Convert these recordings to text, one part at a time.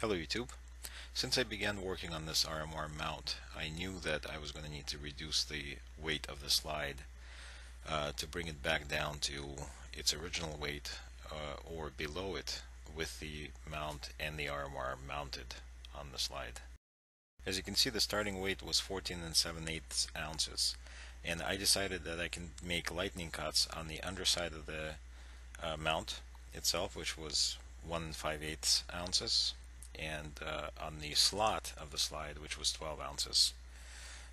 Hello YouTube. Since I began working on this RMR mount, I knew that I was going to need to reduce the weight of the slide to bring it back down to its original weight or below it with the mount and the RMR mounted on the slide. As you can see, the starting weight was 14 7/8 ounces, and I decided that I can make lightning cuts on the underside of the mount itself, which was 1 5/8 ounces, and on the slot of the slide, which was 12 ounces.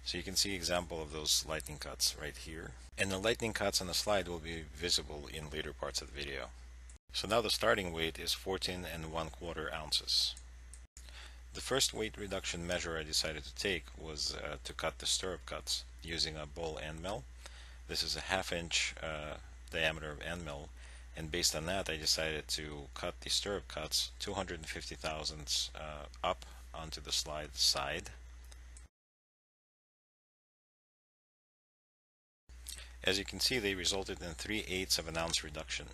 So you can see example of those lightning cuts right here, and the lightning cuts on the slide will be visible in later parts of the video. So now the starting weight is 14 1/4 ounces. The first weight reduction measure I decided to take was to cut the stirrup cuts using a bull end mill. This is a 1/2 inch diameter of end mill, and based on that I decided to cut the stirrup cuts 250 thousandths up onto the slide side. As you can see, they resulted in 3/8 of an ounce reduction.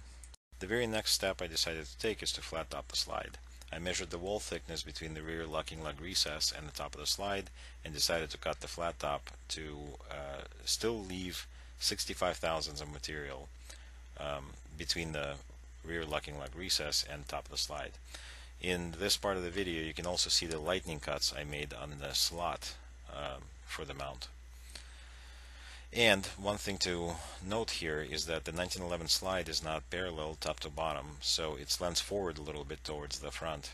The very next step I decided to take is to flat top the slide. I measured the wall thickness between the rear locking lug recess and the top of the slide and decided to cut the flat top to still leave 65 thousandths of material between the rear locking lug recess and top of the slide. In this part of the video you can also see the lightning cuts I made on the slot for the mount. And one thing to note here is that the 1911 slide is not parallel top to bottom, so it slants forward a little bit towards the front.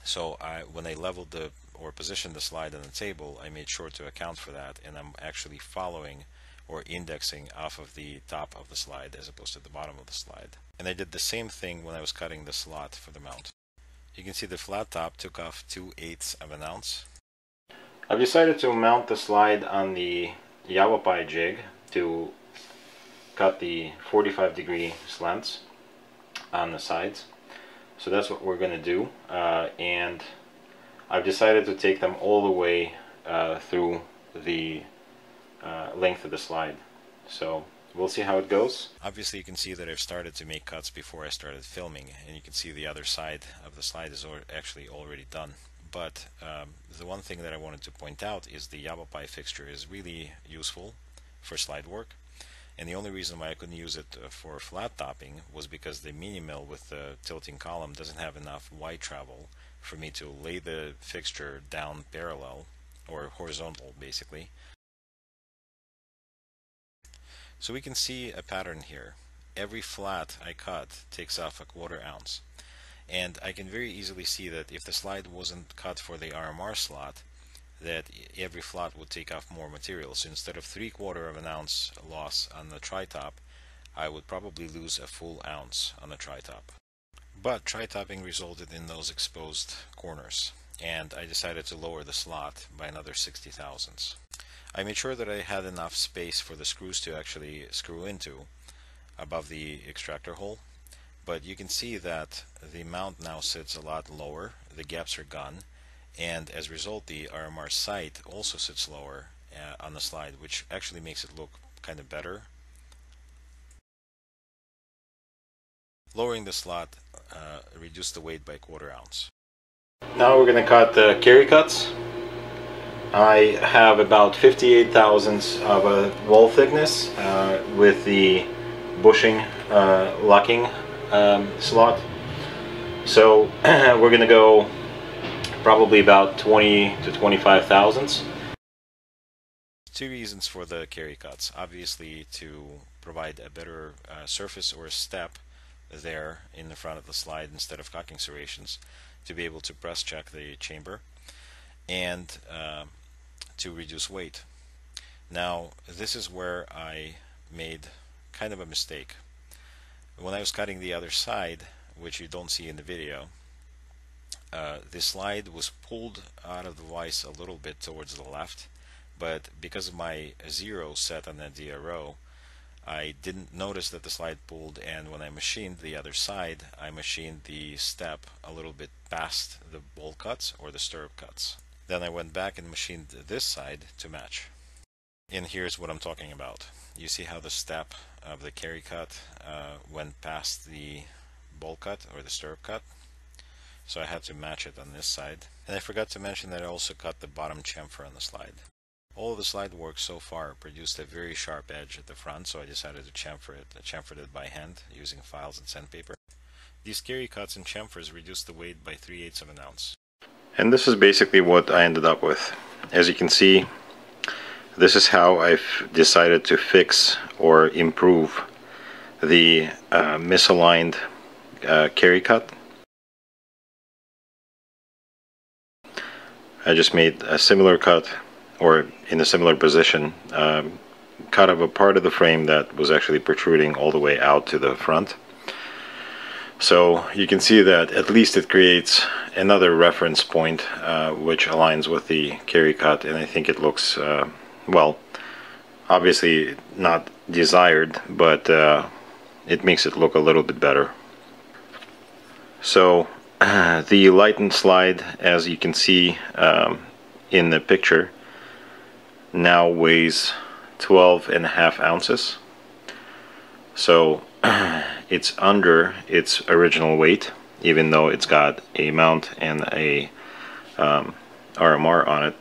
So when I leveled or positioned the slide on the table, I made sure to account for that, and I'm actually following or indexing off of the top of the slide as opposed to the bottom of the slide. And I did the same thing when I was cutting the slot for the mount. You can see the flat top took off 2/8 of an ounce. I've decided to mount the slide on the Yavapai jig to cut the 45-degree slants on the sides. So that's what we're going to do, and I've decided to take them all the way through the length of the slide. So we'll see how it goes. Obviously you can see that I've started to make cuts before I started filming, and you can see the other side of the slide is actually already done. But the one thing that I wanted to point out is the Yavapai fixture is really useful for slide work, and the only reason why I couldn't use it for flat topping was because the mini mill with the tilting column doesn't have enough Y travel for me to lay the fixture down parallel or horizontal basically. So we can see a pattern here. Every flat I cut takes off 1/4 ounce. And I can very easily see that if the slide wasn't cut for the RMR slot, that every flat would take off more material. So instead of 3/4 of an ounce loss on the tri-top, I would probably lose a full ounce on the tri-top. But tri-topping resulted in those exposed corners, and I decided to lower the slot by another 60 thousandths. I made sure that I had enough space for the screws to actually screw into above the extractor hole. But you can see that the mount now sits a lot lower, the gaps are gone, and as a result the RMR sight also sits lower on the slide, which actually makes it look kind of better. Lowering the slot reduced the weight by 1/4 ounce. Now we're going to cut the carry cuts. I have about 58 thousandths of a wall thickness with the bushing locking slot. So we're going to go probably about 20 to 25 thousandths. Two reasons for the carry cuts. Obviously to provide a better surface or step there in the front of the slide instead of cocking serrations, to be able to press check the chamber, and to reduce weight. Now this is where I made kind of a mistake. When I was cutting the other side, which you don't see in the video, the slide was pulled out of the vise a little bit towards the left, but because of my 0 set on the DRO, I didn't notice that the slide pulled, and when I machined the other side, I machined the step a little bit past the bolt cuts or the stirrup cuts. Then I went back and machined this side to match. And here's what I'm talking about. You see how the step of the carry cut went past the bolt cut or the stirrup cut? so I had to match it on this side. And I forgot to mention that I also cut the bottom chamfer on the slide. All of the slide work so far produced a very sharp edge at the front, so I decided to chamfer it. I chamfered it by hand using files and sandpaper. These carry cuts and chamfers reduced the weight by 3/8 of an ounce. And this is basically what I ended up with. As you can see, this is how I've decided to fix or improve the misaligned carry cut. I just made a similar cut, or in a similar position, cut of a part of the frame that was actually protruding all the way out to the front. So you can see that at least it creates another reference point which aligns with the carry cut, and I think it looks, well, obviously not desired, but it makes it look a little bit better. So the lightened slide, as you can see in the picture, now weighs 12.5 ounces. So it's under its original weight, even though it's got a mount and a RMR on it.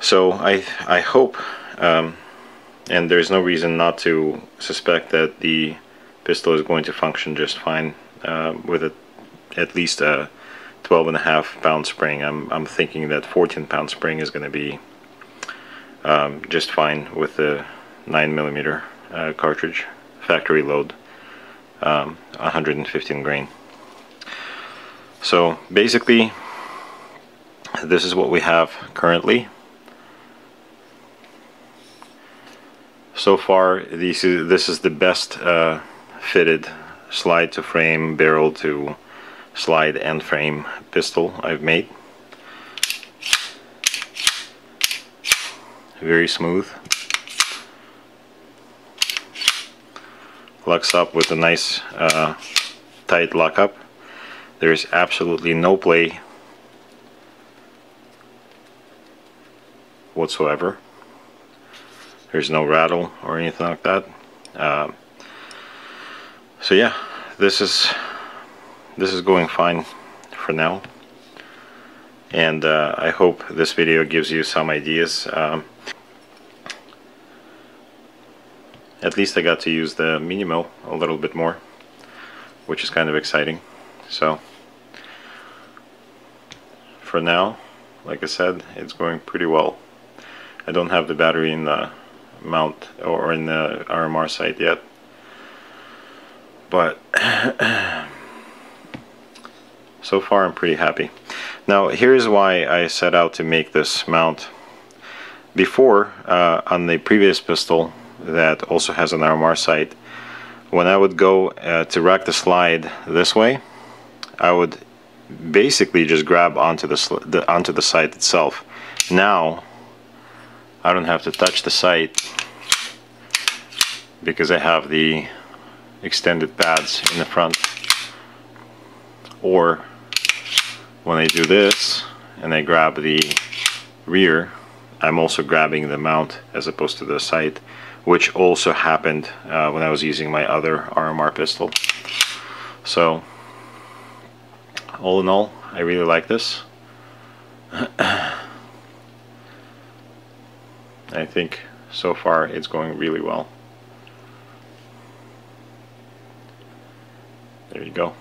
So I hope, and there's no reason not to suspect that the pistol is going to function just fine with at least a 12.5 pound spring. I'm thinking that 14-pound spring is going to be just fine with the 9mm cartridge, factory load, 115 grain. So basically, this is what we have currently. So far, this is the best fitted slide to frame, barrel to slide and frame pistol I've made. Very smooth. Locks up with a nice tight lockup. There is absolutely no play whatsoever. There's no rattle or anything like that. So yeah, this is going fine for now, and I hope this video gives you some ideas. At least I got to use the mini mill a little bit more, which is kind of exciting. So for now, like I said, it's going pretty well. I don't have the battery in the mount or in the RMR sight yet, but so far I'm pretty happy. Now here's why I set out to make this mount. Before, on the previous pistol that also has an RMR sight, when I would go to rack the slide this way, I would basically just grab onto the sight itself. Now I don't have to touch the sight because I have the extended pads in the front. Or when I do this and I grab the rear, I'm also grabbing the mount as opposed to the sight, which also happened when I was using my other RMR pistol. So all in all, I really like this. I think so far it's going really well. There you go.